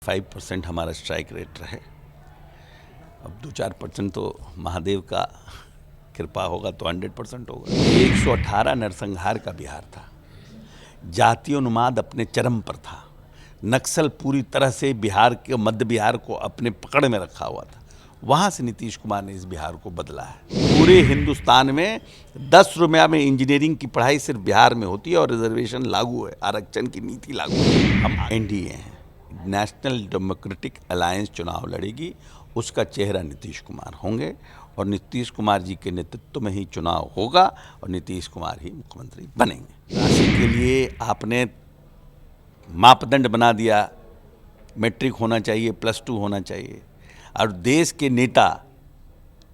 95% हमारा strike rate रहे। अब 2-4% तो महादेव का कृपा होगा तो 100% होगा। 118 नरसंहार का बिहार था, जातीयोन्माद अपने चरम पर था, नक्सल पूरी तरह से बिहार के मध्य बिहार को अपने पकड़ में रखा हुआ था। वहाँ से नीतीश कुमार ने इस बिहार को बदला है। पूरे हिंदुस्तान में 10 रुपया में इंजीनियरिंग की पढ़ाई सिर्फ बिहार में होती है और रिजर्वेशन लागू है, आरक्षण की नीति लागू है। हम एनडीए हैं, नेशनल डेमोक्रेटिक अलायंस चुनाव लड़ेगी, उसका चेहरा नीतीश कुमार होंगे और नीतीश कुमार जी के नेतृत्व में ही चुनाव होगा और नीतीश कुमार ही मुख्यमंत्री बनेंगे। राशि के लिए आपने मापदंड बना दिया, मैट्रिक होना चाहिए, +2 होना चाहिए, और देश के नेता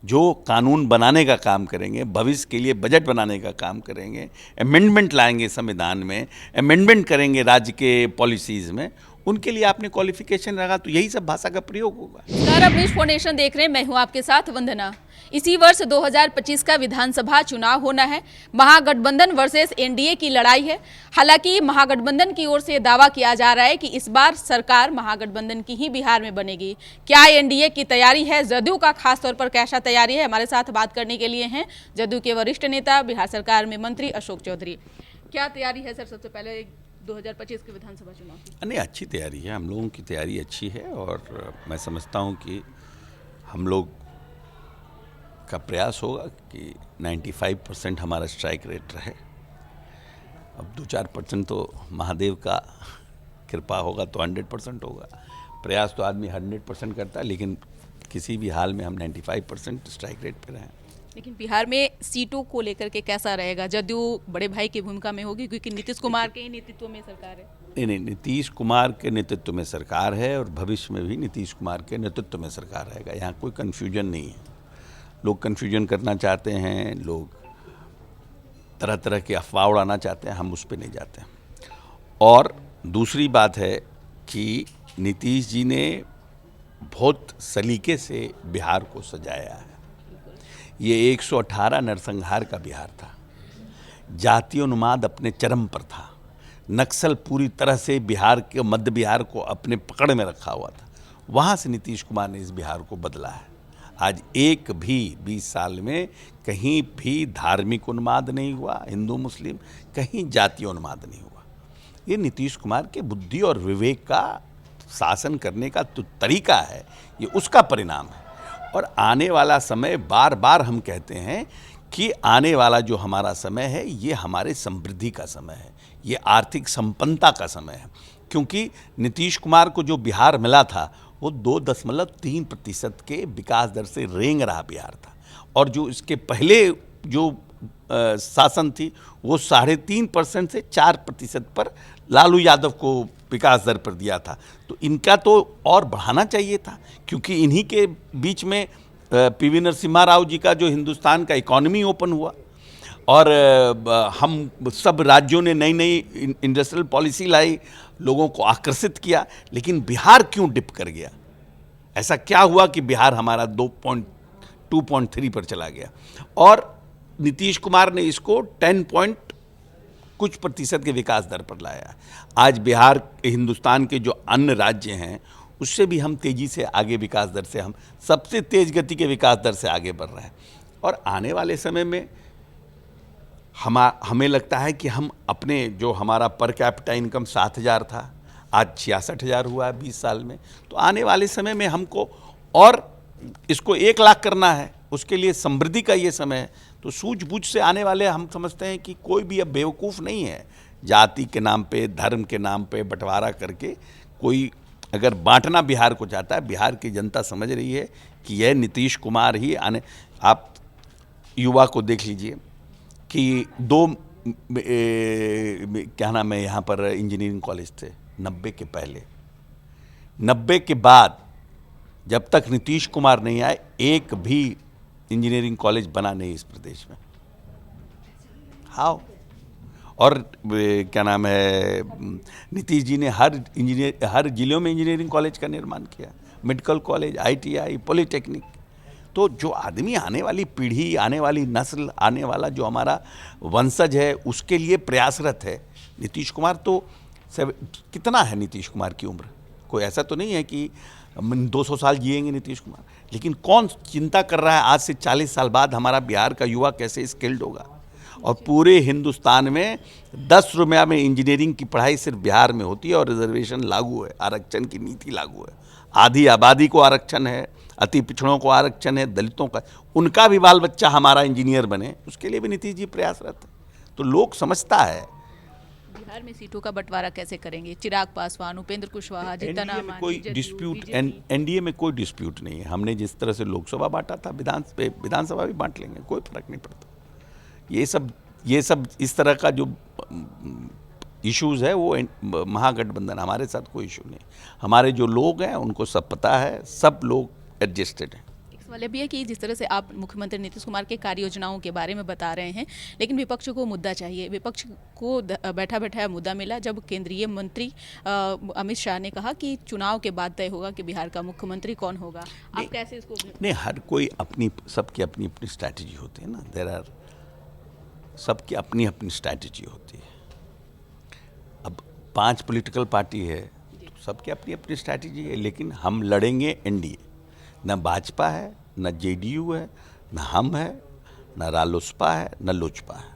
जो कानून बनाने का काम करेंगे, भविष्य के लिए बजट बनाने का काम करेंगे, अमेंडमेंट लाएंगे संविधान में, अमेंडमेंट करेंगे राज्य के पॉलिसीज़ में, उनके लिए आपने क्वालिफिकेशन रखा तो यही सब भाषा का प्रयोग होगा। नमस्कार, आप न्यूज़ फाउंडेशन देख रहे हैं, मैं हूं आपके साथ वंदना। इसी वर्ष 2025 का विधानसभा चुनाव होना है। महागठबंधन वर्सेस एनडीए की लड़ाई है। हालांकि महागठबंधन की ओर से दावा किया जा रहा है कि इस बार सरकार महागठबंधन की ही बिहार में बनेगी। क्या एनडीए की तैयारी है, जदयू का खास तौर पर कैसा तैयारी है? हमारे साथ बात करने के लिए हैं जदयू के वरिष्ठ नेता, बिहार सरकार में मंत्री अशोक चौधरी। क्या तैयारी है सर सबसे पहले 2025 के विधानसभा चुनाव की? नहीं, अच्छी तैयारी है, हम लोगों की तैयारी अच्छी है और मैं समझता हूँ कि हम लोग का प्रयास होगा कि 95% हमारा स्ट्राइक रेट रहे। अब 2-4% तो महादेव का कृपा होगा तो 100% होगा। प्रयास तो आदमी 100% करता है, लेकिन किसी भी हाल में हम 95% स्ट्राइक रेट पे रहें। लेकिन बिहार में सीटों को लेकर के कैसा रहेगा? जदयू बड़े भाई की भूमिका में होगी क्योंकि नीतीश कुमार के ही नेतृत्व में सरकार है। नहीं, नीतीश कुमार के नेतृत्व में सरकार है और भविष्य में भी नीतीश कुमार के नेतृत्व में सरकार रहेगा। यहाँ कोई कन्फ्यूजन नहीं है। लोग कन्फ्यूजन करना चाहते हैं, लोग तरह तरह की अफवाह उड़ाना चाहते हैं, हम उस पर नहीं जाते हैं। और दूसरी बात है कि नीतीश जी ने बहुत सलीके से बिहार को सजाया है। ये 118 नरसंहार का बिहार था, जातीयोन्माद अपने चरम पर था, नक्सल पूरी तरह से बिहार के मध्य बिहार को अपने पकड़ में रखा हुआ था। वहाँ से नीतीश कुमार ने इस बिहार को बदला है। आज एक भी 20 साल में कहीं भी धार्मिक उन्माद नहीं हुआ, हिंदू मुस्लिम, कहीं जातीय उन्माद नहीं हुआ। ये नीतीश कुमार के बुद्धि और विवेक का शासन करने का तो तरीका है, ये उसका परिणाम है। और आने वाला समय, बार बार हम कहते हैं कि आने वाला जो हमारा समय है ये हमारे समृद्धि का समय है, ये आर्थिक संपन्नता का समय है। क्योंकि नीतीश कुमार को जो बिहार मिला था वो 2.3% के विकास दर से रेंग रहा बिहार था, और जो इसके पहले जो शासन थी वो 3.5% से 4% पर लालू यादव को विकास दर पर दिया था। तो इनका तो और बढ़ाना चाहिए था, क्योंकि इन्हीं के बीच में पीवी नरसिम्हा राव जी का जो हिंदुस्तान का इकोनॉमी ओपन हुआ और हम सब राज्यों ने नई नई इंडस्ट्रियल पॉलिसी लाई, लोगों को आकर्षित किया। लेकिन बिहार क्यों डिप कर गया? ऐसा क्या हुआ कि बिहार हमारा 2.3 पर चला गया? और नीतीश कुमार ने इसको 10% के विकास दर पर लाया। आज बिहार हिंदुस्तान के जो अन्य राज्य हैं उससे भी हम तेज़ी से आगे विकास दर से, हम सबसे तेज़ गति के विकास दर से आगे बढ़ रहे हैं। और आने वाले समय में हमें लगता है कि हम अपने जो हमारा पर कैपिटा इनकम 7,000 था, आज 66,000 हुआ है 20 साल में। तो आने वाले समय में हमको और इसको 1 लाख करना है, उसके लिए समृद्धि का ये समय है। तो सूझबूझ से आने वाले, हम समझते हैं कि कोई भी अब बेवकूफ़ नहीं है। जाति के नाम पे, धर्म के नाम पे बंटवारा करके कोई अगर बांटना बिहार को चाहता है, बिहार की जनता समझ रही है कि यह नीतीश कुमार ही आने। आप युवा को देख लीजिए कि क्या नाम है, यहाँ पर इंजीनियरिंग कॉलेज थे 90 के पहले, 90 के बाद जब तक नीतीश कुमार नहीं आए एक भी इंजीनियरिंग कॉलेज बना नहीं इस प्रदेश में। हाउ? और क्या नाम है, नीतीश जी ने हर जिलों में इंजीनियरिंग कॉलेज का निर्माण किया, मेडिकल कॉलेज, ITI, पॉलिटेक्निक। तो जो आदमी, आने वाली पीढ़ी, आने वाली नस्ल, आने वाला जो हमारा वंशज है, उसके लिए प्रयासरत है। नीतीश कुमार तो कितना है नीतीश कुमार की उम्र? कोई ऐसा तो नहीं है कि 200 साल जिएंगे नीतीश कुमार, लेकिन कौन चिंता कर रहा है आज से 40 साल बाद हमारा बिहार का युवा कैसे स्किल्ड होगा। और पूरे हिंदुस्तान में 10 रुपया में इंजीनियरिंग की पढ़ाई सिर्फ बिहार में होती है और रिजर्वेशन लागू है, आरक्षण की नीति लागू है। आधी आबादी को आरक्षण है, अति पिछड़ों को आरक्षण है, दलितों का, उनका भी बाल बच्चा हमारा इंजीनियर बने, उसके लिए भी नीतीश जी प्रयासरत है। तो लोग समझता है। बिहार में सीटों का बंटवारा कैसे करेंगे? चिराग पासवान, उपेंद्र कुशवाहा, जीतन राम मांझी, कोई जदयू, डिस्प्यूट बीजेपी। एनडीए में कोई डिस्प्यूट नहीं है। हमने जिस तरह से लोकसभा बांटा था, विधानसभा भी बांट लेंगे, कोई फर्क नहीं पड़ता। ये सब इस तरह का जो इश्यूज है वो महागठबंधन, हमारे साथ कोई इशू नहीं। हमारे जो लोग हैं उनको सब पता है, सब लोग एडजस्टेड हैं। एक सवाल भी है कि जिस तरह से आप मुख्यमंत्री नीतीश कुमार के कार्य योजनाओं के बारे में बता रहे हैं, लेकिन विपक्ष को मुद्दा चाहिए। विपक्ष को बैठा बैठाया मुद्दा मिला जब केंद्रीय मंत्री अमित शाह ने कहा कि चुनाव के बाद तय होगा कि बिहार का मुख्यमंत्री कौन होगा। आप कैसे इसको? नहीं, हर कोई सबकी अपनी अपनी स्ट्रैटेजी होती है ना। सबकी अपनी अपनी स्ट्रैटेजी होती है। अब 5 पॉलिटिकल पार्टी है, तो सबकी अपनी अपनी स्ट्रैटेजी है, लेकिन हम लड़ेंगे एनडीए। न भाजपा है, न जेडीयू है, न हम है, न रालोसपा है, न लोजपा है।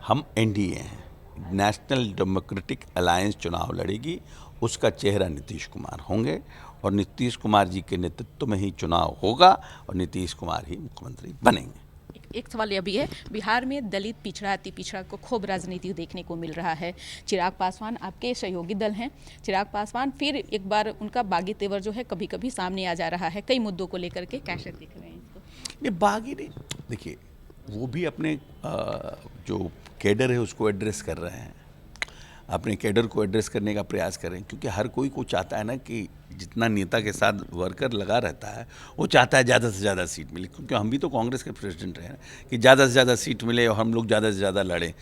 हम एनडीए हैं। नेशनल डेमोक्रेटिक अलायंस चुनाव लड़ेगी, उसका चेहरा नीतीश कुमार होंगे और नीतीश कुमार जी के नेतृत्व में ही चुनाव होगा और नीतीश कुमार ही मुख्यमंत्री बनेंगे। एक सवाल यह भी है, बिहार में दलित पिछड़ा, अति पिछड़ा को खूब राजनीति देखने को मिल रहा है। चिराग पासवान आपके सहयोगी दल हैं। चिराग पासवान फिर एक बार उनका बागी तेवर जो है कभी कभी सामने आ जा रहा है कई मुद्दों को लेकर के। कैसे देख रहे हैं इसको? ये बागी नहीं, देखिए वो भी अपने जो कैडर है उसको एड्रेस कर रहे हैं, अपने कैडर को एड्रेस करने का प्रयास करें, क्योंकि हर कोई को चाहता है ना कि जितना नेता के साथ वर्कर लगा रहता है वो चाहता है ज़्यादा से ज़्यादा सीट मिले, क्योंकि हम भी तो कांग्रेस के प्रेसिडेंट हैं कि ज़्यादा से ज़्यादा सीट मिले और हम लोग ज़्यादा से ज़्यादा लड़ें।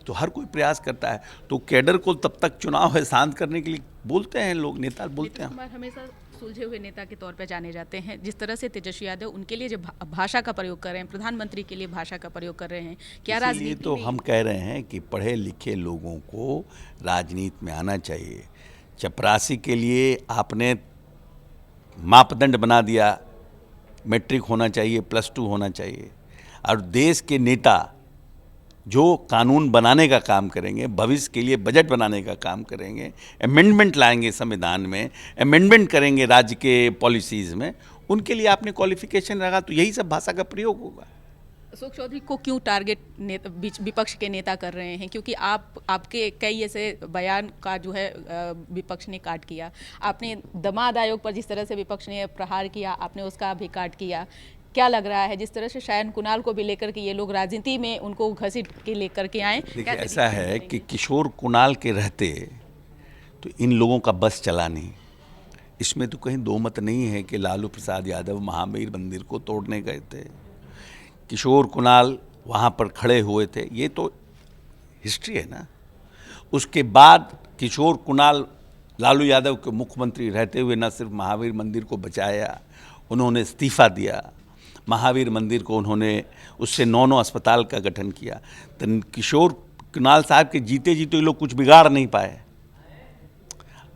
तो हर कोई प्रयास करता है। तो कैडर को तब तक चुनाव है शांत करने के लिए बोलते हैं लोग, नेता बोलते हैं। कुमार हमेशा सुलझे हुए नेता के तौर पर जाने जाते हैं। जिस तरह से तेजस्वी यादव उनके लिए जो भाषा का प्रयोग कर रहे हैं, प्रधानमंत्री के लिए भाषा का प्रयोग कर रहे हैं, क्या राजनीति तो हम कह रहे हैं कि पढ़े लिखे लोगों को राजनीति में आना चाहिए। चपरासी के लिए आपने मापदंड बना दिया, मैट्रिक होना चाहिए, +2 होना चाहिए। और देश के नेता जो कानून बनाने का काम करेंगे, भविष्य के लिए बजट बनाने का काम करेंगे, अमेंडमेंट लाएंगे संविधान में, अमेंडमेंट करेंगे राज्य के पॉलिसीज़ में, उनके लिए आपने क्वालिफिकेशन रखा तो यही सब भाषा का प्रयोग होगा। अशोक चौधरी को क्यों टारगेट विपक्ष के नेता कर रहे हैं? क्योंकि आपके कई ऐसे बयान का जो है विपक्ष ने काट किया। आपने दमाद आयोग पर जिस तरह से विपक्ष ने प्रहार किया, आपने उसका भी काट किया। क्या लग रहा है जिस तरह से शायद कुणाल को भी लेकर के ये लोग राजनीति में उनको घसीट के लेकर के आए? देखिए ऐसा है कि किशोर कुणाल के रहते तो इन लोगों का बस चला नहीं। इसमें तो कहीं दो मत नहीं है कि लालू प्रसाद यादव महावीर मंदिर को तोड़ने गए थे, किशोर कुणाल वहाँ पर खड़े हुए थे, ये तो हिस्ट्री है ना। उसके बाद किशोर कुणाल लालू यादव के मुख्यमंत्री रहते हुए न सिर्फ महावीर मंदिर को बचाया, उन्होंने इस्तीफा दिया, महावीर मंदिर को उन्होंने उससे 9 अस्पताल का गठन किया। तो किशोर कुणाल साहब के जीते जीते लोग कुछ बिगाड़ नहीं पाए।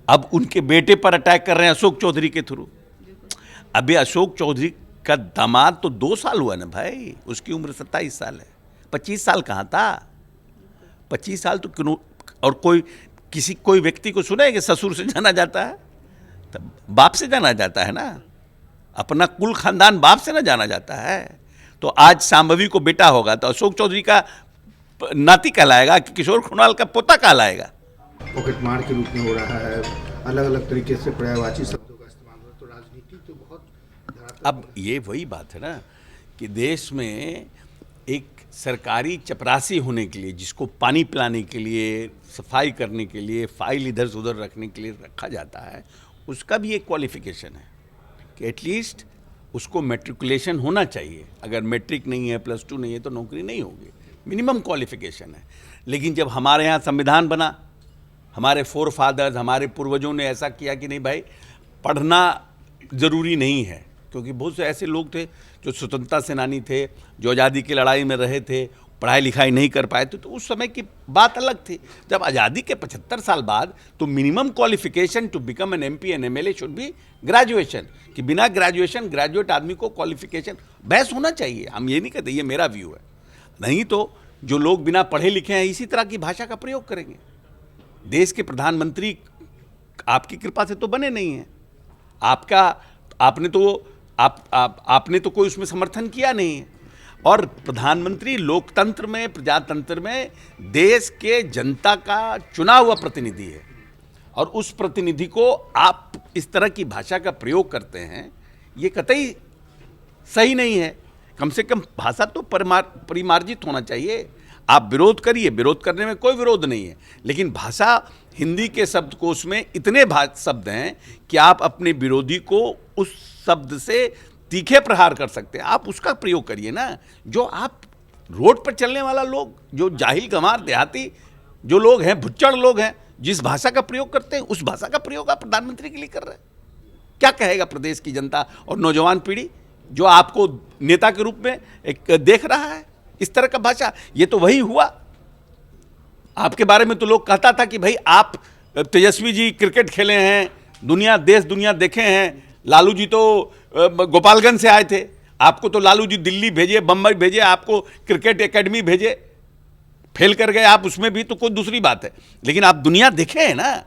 अब उनके बेटे पर अटैक कर रहे हैं अशोक चौधरी के थ्रू। अभी अशोक चौधरी का दामाद तो 2 साल हुआ ना भाई, उसकी उम्र 27 साल है। 25 साल कहाँ था? 25 साल तो क्यों? और कोई व्यक्ति को सुना है कि ससुर से जाना जाता है? तब बाप से जाना जाता है ना, अपना कुल खानदान बाप से ना जाना जाता है। तो आज सांभवी को बेटा होगा तो अशोक चौधरी का नाती कहलाएगा कि किशोर कुणाल का पोता कहलाएगा? पॉकेट मार के रूप में हो रहा है, अलग अलग तरीके से पर्यायवाची शब्दों का इस्तेमाल हो रहा है। तो राजनीति तो बहुत अब ये वही बात है ना कि देश में एक सरकारी चपरासी होने के लिए, जिसको पानी पिलाने के लिए, सफाई करने के लिए, फाइल इधर से उधर रखने के लिए रखा जाता है, उसका भी एक क्वालिफिकेशन है कि एटलीस्ट उसको मैट्रिकुलेशन होना चाहिए। अगर मैट्रिक नहीं है, +2 नहीं है तो नौकरी नहीं होगी, मिनिमम क्वालिफिकेशन है। लेकिन जब हमारे यहाँ संविधान बना, हमारे फोरफादर्स, हमारे पूर्वजों ने ऐसा किया कि नहीं भाई पढ़ना ज़रूरी नहीं है, क्योंकि बहुत से ऐसे लोग थे जो स्वतंत्रता सेनानी थे, जो आज़ादी की लड़ाई में रहे थे, पढ़ाई लिखाई नहीं कर पाए थे, तो उस समय की बात अलग थी। जब आज़ादी के 75 साल बाद तो minimum qualification to become an MP and MLA should be graduation, कि बिना ग्रेजुएशन ग्रेजुएट आदमी को क्वालिफिकेशन बहस होना चाहिए। हम ये नहीं कहते, ये मेरा व्यू है। नहीं तो जो लोग बिना पढ़े लिखे हैं इसी तरह की भाषा का प्रयोग करेंगे। देश के प्रधानमंत्री आपकी कृपा से तो बने नहीं हैं, आपने तो कोई उसमें समर्थन किया नहीं है। और प्रधानमंत्री लोकतंत्र में, प्रजातंत्र में देश के जनता का चुना हुआ प्रतिनिधि है, और उस प्रतिनिधि को आप इस तरह की भाषा का प्रयोग करते हैं, ये कतई सही नहीं है। कम से कम भाषा तो परिमार्जित होना चाहिए। आप विरोध करिए, विरोध करने में कोई विरोध नहीं है, लेकिन भाषा, हिंदी के शब्दकोश में इतने शब्द हैं कि आप अपने विरोधी को उस शब्द से तीखे प्रहार कर सकते हैं। आप उसका प्रयोग करिए ना। जो आप रोड पर चलने वाला लोग, जो जाहिल गंवार देहाती जो लोग हैं, भुच्चड़ लोग हैं, जिस भाषा का प्रयोग करते हैं उस भाषा का प्रयोग आप प्रधानमंत्री के लिए कर रहे हैं। क्या कहेगा प्रदेश की जनता और नौजवान पीढ़ी जो आपको नेता के रूप में एक देख रहा है? इस तरह का भाषा, ये तो वही हुआ। आपके बारे में तो लोग कहता था कि भाई आप तेजस्वी जी क्रिकेट खेले हैं, देश दुनिया देखे हैं, लालू जी तो गोपालगंज से आए थे, आपको तो लालू जी दिल्ली भेजे, बम्बई भेजे, आपको क्रिकेट एकेडमी भेजे, फेल कर गए आप उसमें भी, तो कोई दूसरी बात है, लेकिन आप दुनिया देखे हैं ना।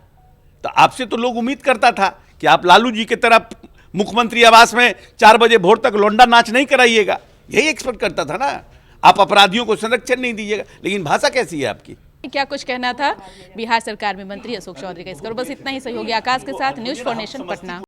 तो आपसे तो लोग उम्मीद करता था कि आप लालू जी की तरह मुख्यमंत्री आवास में 4 बजे भोर तक लौंडा नाच नहीं कराइएगा, यही एक्सपेक्ट करता था ना। आप अपराधियों को संरक्षण नहीं दीजिएगा, लेकिन भाषा कैसी है आपकी? क्या कुछ कहना था बिहार सरकार में मंत्री अशोक चौधरी का। इसकर बस इतना ही। सहयोगी आकाश के साथ न्यूज़ फॉर नेशन, पटना।